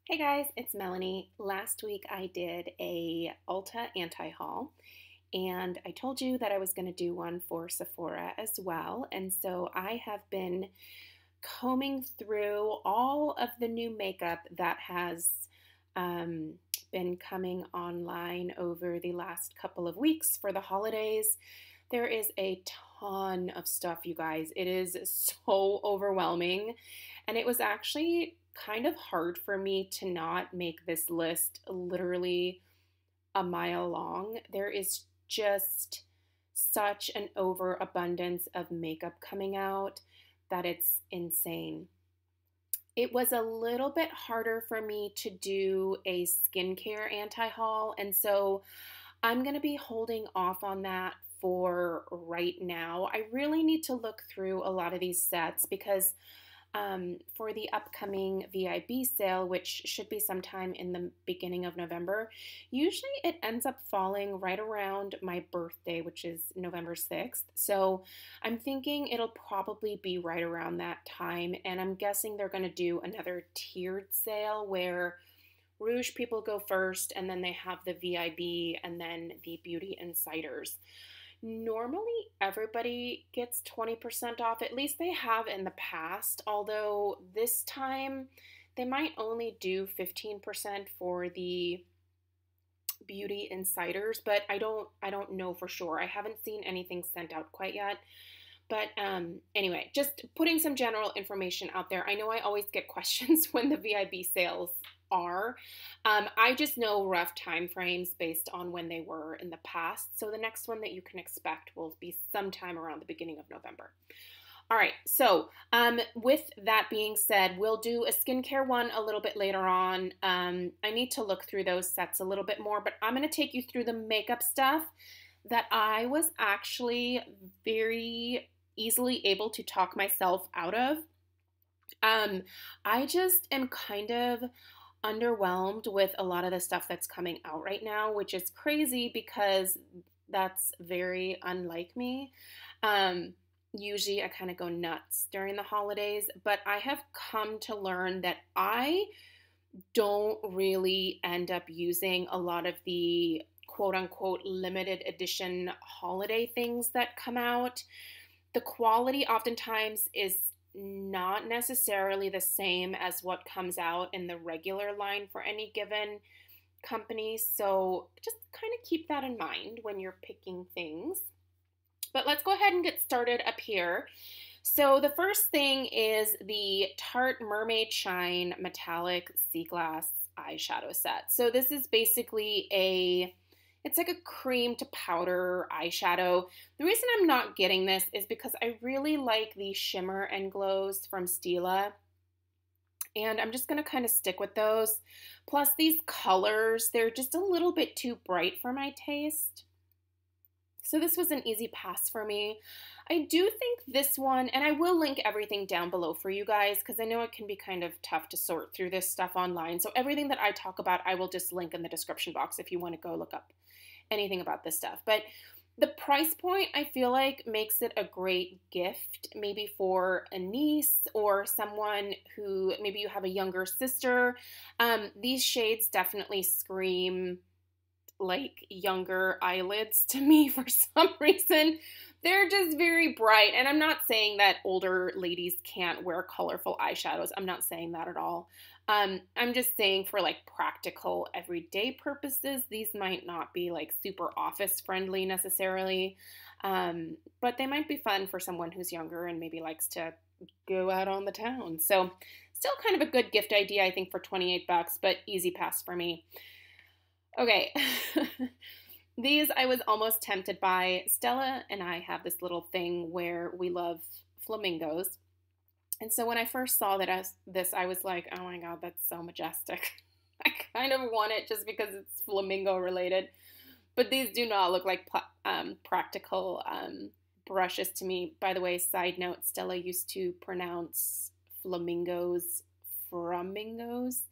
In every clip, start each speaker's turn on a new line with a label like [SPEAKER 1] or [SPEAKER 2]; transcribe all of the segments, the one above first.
[SPEAKER 1] Hey guys, it's Melanie. Last week I did a Ulta anti-haul and I told you that I was going to do one for Sephora as well. And so I have been combing through all of the new makeup that has um, been coming online over the last couple of weeks for the holidays. There is a ton of stuff, you guys. It is so overwhelming. And it was actually kind of hard for me to not make this list literally a mile long. There is just such an overabundance of makeup coming out that it's insane. It was a little bit harder for me to do a skincare anti-haul, and so I'm going to be holding off on that for right now. I really need to look through a lot of these sets because for the upcoming VIB sale, which should be sometime in the beginning of November, usually it ends up falling right around my birthday, which is November 6th. So I'm thinking it'll probably be right around that time. And I'm guessing they're going to do another tiered sale where Rouge people go first, and then they have the VIB and then the Beauty Insiders. Normally, everybody gets 20% off, at least they have in the past, although this time they might only do 15% for the Beauty Insiders, but I don't know for sure. I haven't seen anything sent out quite yet. But anyway, just putting some general information out there. I know I always get questions when the VIB sales are. I just know rough time frames based on when they were in the past. So the next one that you can expect will be sometime around the beginning of November. All right, so with that being said, we'll do a skincare one a little bit later on. I need to look through those sets a little bit more, but I'm going to take you through the makeup stuff that I was actually very easily able to talk myself out of. I just am kind of underwhelmed with a lot of the stuff that's coming out right now, which is crazy because that's very unlike me. Usually I kind of go nuts during the holidays, but I have come to learn that I don't really end up using a lot of the quote unquote limited edition holiday things that come out. The quality oftentimes is not necessarily the same as what comes out in the regular line for any given company. So just kind of keep that in mind when you're picking things. But let's go ahead and get started up here. So the first thing is the Tarte Mermaid Shine Metallic Sea Glass Eyeshadow Set. So this is basically it's like a cream to powder eyeshadow. The reason I'm not getting this is because I really like the shimmer and glows from Stila, and I'm just going to kind of stick with those. Plus these colors, they're just a little bit too bright for my taste. So this was an easy pass for me. I do think this one, and I will link everything down below for you guys because I know it can be kind of tough to sort through this stuff online. So everything that I talk about, I will just link in the description box if you want to go look up anything about this stuff. But the price point, I feel like, makes it a great gift, maybe for a niece or someone who maybe you have a younger sister. These shades definitely scream like younger eyelids to me for some reason. They're just very bright, and I'm not saying that older ladies can't wear colorful eyeshadows. I'm not saying that at all. I'm just saying for like practical everyday purposes, these might not be like super office friendly necessarily, but they might be fun for someone who's younger and maybe likes to go out on the town. So still kind of a good gift idea, I think, for 28 bucks, but easy pass for me. Okay, these I was almost tempted by. Stella and I have this little thing where we love flamingos. And so when I first saw this, I was like, oh my God, that's so majestic. I kind of want it just because it's flamingo related. But these do not look like practical brushes to me. By the way, side note, Stella used to pronounce flamingos flamingos.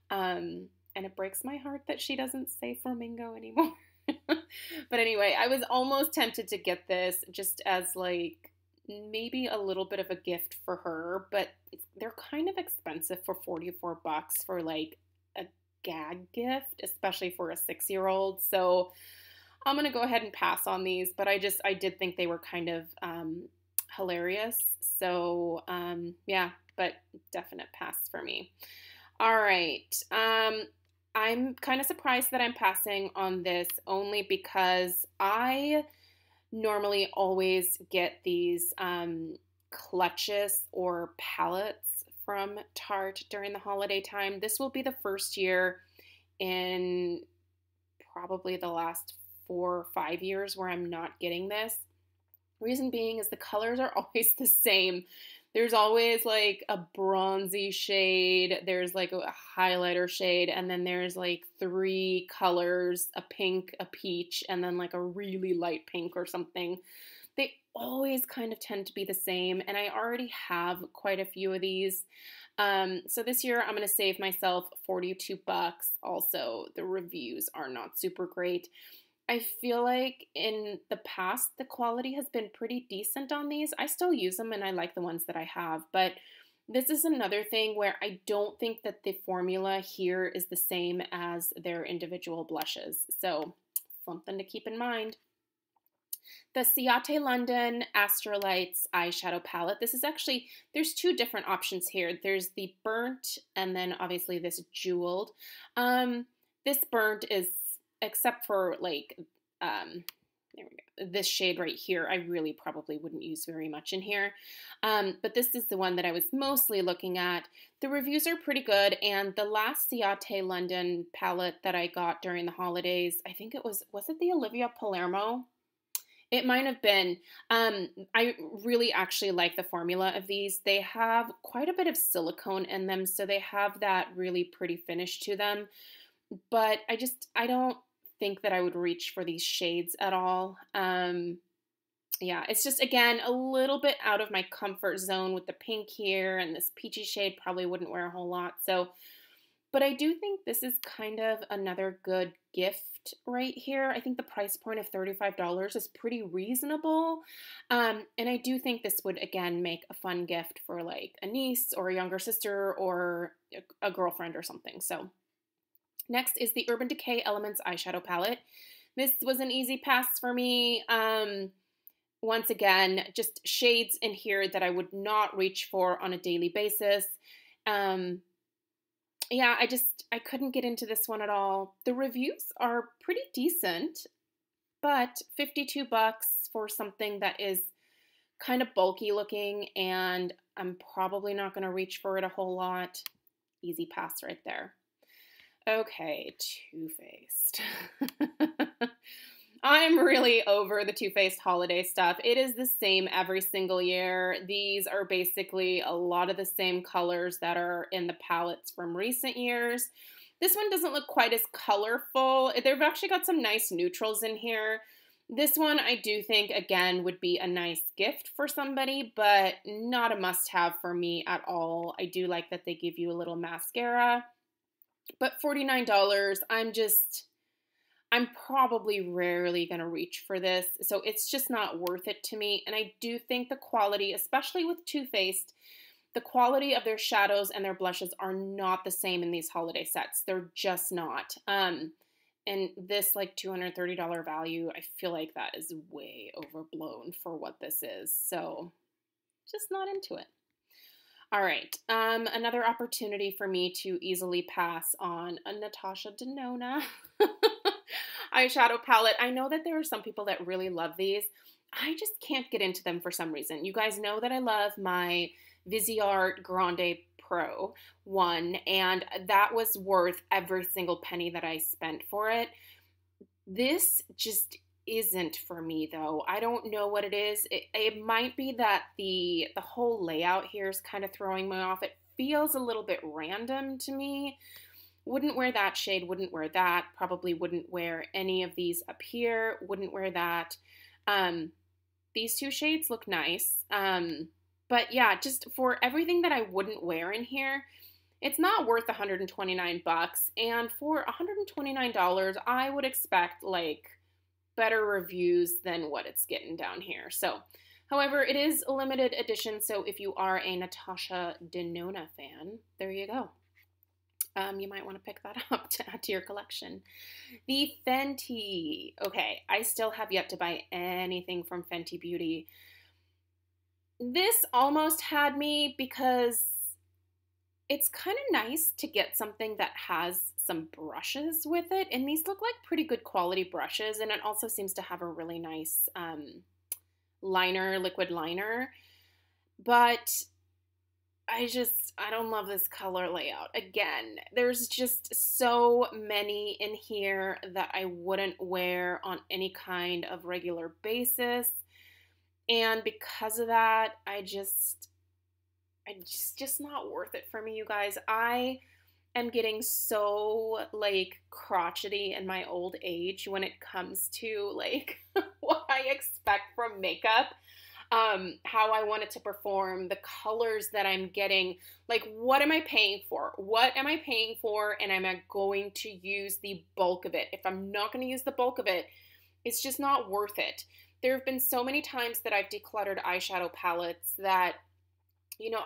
[SPEAKER 1] And it breaks my heart that she doesn't say flamingo anymore. But anyway, I was almost tempted to get this just as like maybe a little bit of a gift for her, but they're kind of expensive for 44 bucks for like gag gift, especially for a 6-year-old. So I'm going to go ahead and pass on these, but I did think they were kind of hilarious. So yeah, but definite pass for me. All right. I'm kind of surprised that I'm passing on this only because I normally always get these clutches or palettes from Tarte during the holiday time. This will be the first year in probably the last 4 or 5 years where I'm not getting this. Reason being is the colors are always the same. There's always like a bronzy shade, there's like a highlighter shade, and then there's like 3 colors, a pink, a peach, and then like a really light pink or something. They always kind of tend to be the same, and I already have quite a few of these. So this year I'm going to save myself 42 bucks. Also, the reviews are not super great. I feel like in the past, the quality has been pretty decent on these. I still use them and I like the ones that I have, but this is another thing where I don't think that the formula here is the same as their individual blushes. So something to keep in mind. The Ciate London Astrolights eyeshadow palette. This is actually, there's 2 different options here. There's the burnt and then obviously this jeweled. This burnt is, except for like, there we go, this shade right here, I really probably wouldn't use very much in here. But this is the one that I was mostly looking at. The reviews are pretty good, and the last Ciate London palette that I got during the holidays, I think it was it the Olivia Palermo? It might have been. I really actually like the formula of these. They have quite a bit of silicone in them, so they have that really pretty finish to them. But I don't think that I would reach for these shades at all. Yeah, it's just, again, a little bit out of my comfort zone with the pink here, and this peachy shade probably wouldn't wear a whole lot. So, but I do think this is kind of another good gift right here. I think the price point of $35 is pretty reasonable. And I do think this would, again, make a fun gift for like a niece or a younger sister or a girlfriend or something. So next is the Urban Decay Elements eyeshadow palette. This was an easy pass for me. Once again, just shades in here that I would not reach for on a daily basis. Yeah, I couldn't get into this one at all. The reviews are pretty decent, but 52 bucks for something that is kind of bulky looking, and I'm probably not going to reach for it a whole lot. Easy pass right there. Okay, Too Faced. I'm really over the Too Faced holiday stuff. It is the same every single year. These are basically a lot of the same colors that are in the palettes from recent years. This one doesn't look quite as colorful. They've actually got some nice neutrals in here. This one I do think, again, would be a nice gift for somebody, but not a must-have for me at all. I do like that they give you a little mascara. But $49, I'm probably rarely going to reach for this, so it's just not worth it to me. And I do think the quality, especially with Too Faced, the quality of their shadows and their blushes are not the same in these holiday sets. They're just not. And this like $230 value, I feel like that is way overblown for what this is. So just not into it. All right, another opportunity for me to easily pass on a Natasha De Nonna eyeshadow palette. I know that there are some people that really love these. I just can't get into them for some reason. You guys know that I love my Viseart Grande Pro one, and that was worth every single penny that I spent for it. This just isn't for me, though. I don't know what it is. It might be that the whole layout here is kind of throwing me off. It feels a little bit random to me. Wouldn't wear that shade, wouldn't wear that, probably wouldn't wear any of these up here, wouldn't wear that. These 2 shades look nice. But yeah, just for everything that I wouldn't wear in here, it's not worth 129 bucks. And for $129, I would expect like better reviews than what it's getting down here. So, however, it is a limited edition, so if you are a Natasha De Nonna fan, there you go. You might want to pick that up to add to your collection. The Fenty. Okay, I still have yet to buy anything from Fenty Beauty. This almost had me because it's kind of nice to get something that has some brushes with it. And these look like pretty good quality brushes. And it also seems to have a really nice liner, liquid liner. But I don't love this color layout. Again, there's just so many in here that I wouldn't wear on any kind of regular basis. And because of that, it's just not worth it for me, you guys. I am getting so like crotchety in my old age when it comes to like what I expect from makeup, how I want it to perform, the colors that I'm getting. Like, what am I paying for? What am I paying for? And am I going to use the bulk of it? If I'm not going to use the bulk of it, it's just not worth it. There have been so many times that I've decluttered eyeshadow palettes that,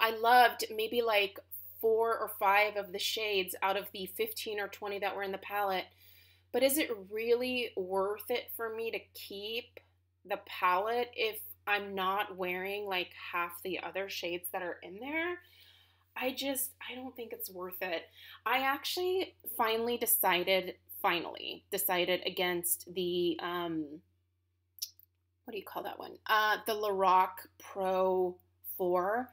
[SPEAKER 1] I loved maybe like 4 or 5 of the shades out of the 15 or 20 that were in the palette. But is it really worth it for me to keep the palette if I'm not wearing like half the other shades that are in there? I don't think it's worth it. I actually finally decided against the, what do you call that one? The Lorac Pro 4.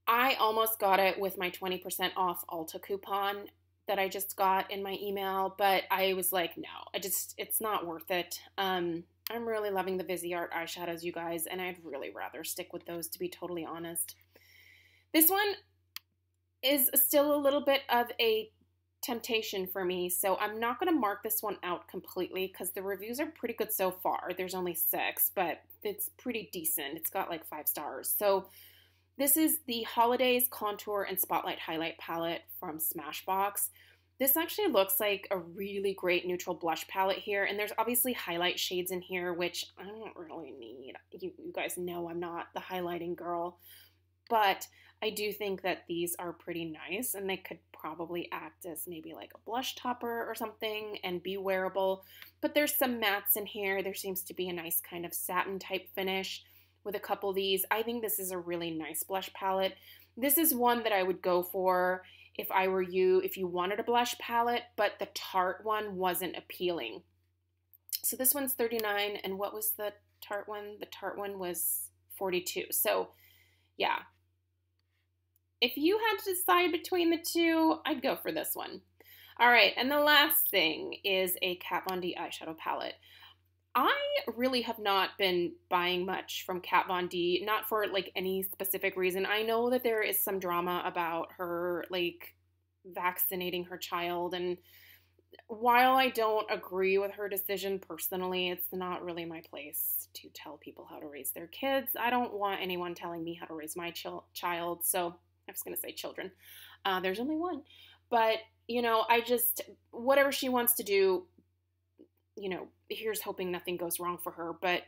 [SPEAKER 1] I almost got it with my 20% off Ulta coupon that I just got in my email, but I was like, no, it's not worth it. I'm really loving the Viseart eyeshadows, you guys, and I'd really rather stick with those, to be totally honest. This one is still a little bit of a temptation for me, so I'm not going to mark this one out completely because the reviews are pretty good so far. There's only 6, but it's pretty decent. It's got like 5 stars. So this is the Holidayz Contour and Spotlight Highlight Palette from Smashbox. This actually looks like a really great neutral blush palette here, and there's obviously highlight shades in here, which I don't really need. You guys know I'm not the highlighting girl, but I do think that these are pretty nice, and they could probably act as maybe like a blush topper or something and be wearable. But there's some mattes in here. There seems to be a nice kind of satin type finish with a couple of these. I think this is a really nice blush palette. This is one that I would go for if I were you, if you wanted a blush palette, but the Tarte one wasn't appealing. So this one's $39, and what was the Tarte one? The Tarte one was $42. So yeah, if you had to decide between the two, I'd go for this one. All right, and the last thing is a Kat Von D eyeshadow palette. I really have not been buying much from Kat Von D, not for like any specific reason. I know that there is some drama about her like vaccinating her child, and while I don't agree with her decision personally, it's not really my place to tell people how to raise their kids. I don't want anyone telling me how to raise my child, so I was going to say children. There's only one. But, whatever she wants to do, here's hoping nothing goes wrong for her. But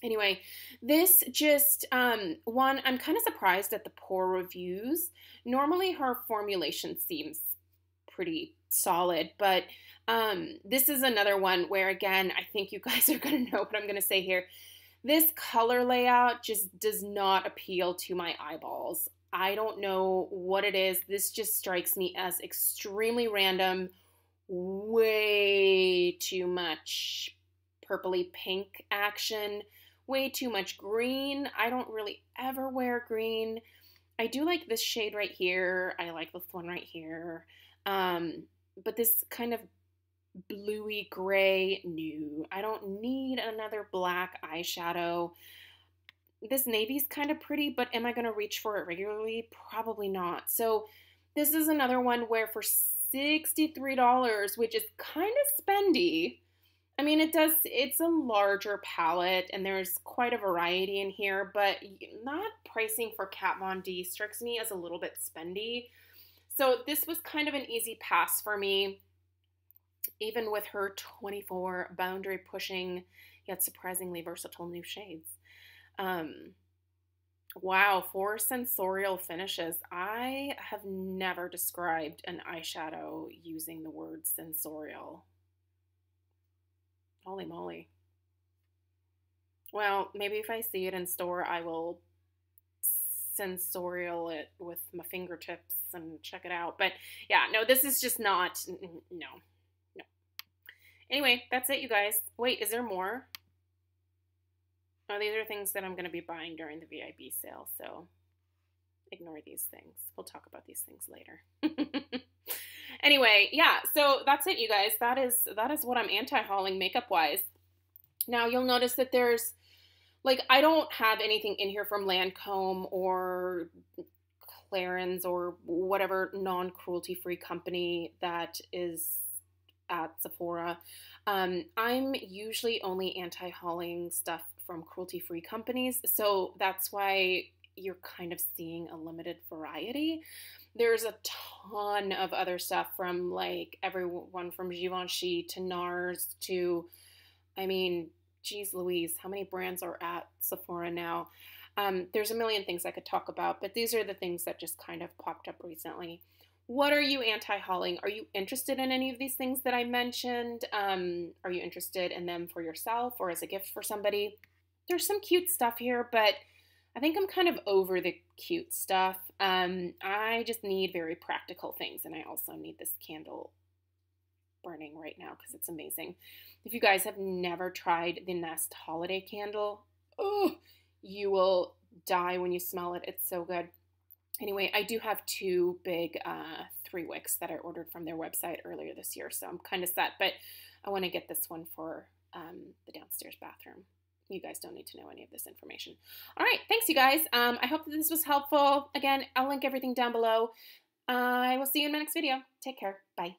[SPEAKER 1] anyway, this just, one, I'm kind of surprised at the poor reviews. Normally her formulation seems pretty solid, but this is another one where, again, I think you guys are going to know what I'm going to say here. This color layout just does not appeal to my eyeballs. I don't know what it is. This just strikes me as extremely random, way too much purpley pink action, way too much green. I don't really ever wear green. I do like this shade right here. I like this one right here. But this kind of bluey gray, no, I don't need another black eyeshadow. This navy's kind of pretty, but am I going to reach for it regularly? Probably not. So this is another one where for $63, which is kind of spendy. I mean, it's a larger palette and there's quite a variety in here, but not pricing for Kat Von D strikes me as a little bit spendy. So this was kind of an easy pass for me, even with her 24 boundary pushing, yet surprisingly versatile new shades. Wow, for sensorial finishes, I have never described an eyeshadow using the word sensorial. Holy moly. Well, maybe if I see it in store, I will sensorial it with my fingertips and check it out. But yeah, no, this is just not, no, no. Anyway, that's it, you guys. Wait, is there more? Oh, these are things that I'm going to be buying during the VIB sale, so ignore these things. We'll talk about these things later. Anyway, yeah, so that's it, you guys. That is what I'm anti-hauling makeup wise. Now you'll notice that there's like I don't have anything in here from Lancome or Clarins or whatever non-cruelty free company that is at Sephora. I'm usually only anti-hauling stuff from cruelty-free companies, so that's why you're kind of seeing a limited variety. There's a ton of other stuff from like everyone from Givenchy to NARS to, I mean, geez Louise, how many brands are at Sephora now? There's a million things I could talk about, but these are the things that just kind of popped up recently. What are you anti-hauling? Are you interested in any of these things that I mentioned? Are you interested in them for yourself or as a gift for somebody? There's some cute stuff here, but I think I'm kind of over the cute stuff. I just need very practical things, and I also need this candle burning right now because it's amazing. If you guys have never tried the Nest holiday candle, oh, you will die when you smell it. It's so good. Anyway, I do have two big 3 wicks that I ordered from their website earlier this year, so I'm kind of set, but I want to get this one for the downstairs bathroom. You guys don't need to know any of this information. All right, thanks, you guys. I hope that this was helpful. Again, I'll link everything down below. I will see you in my next video. Take care. Bye.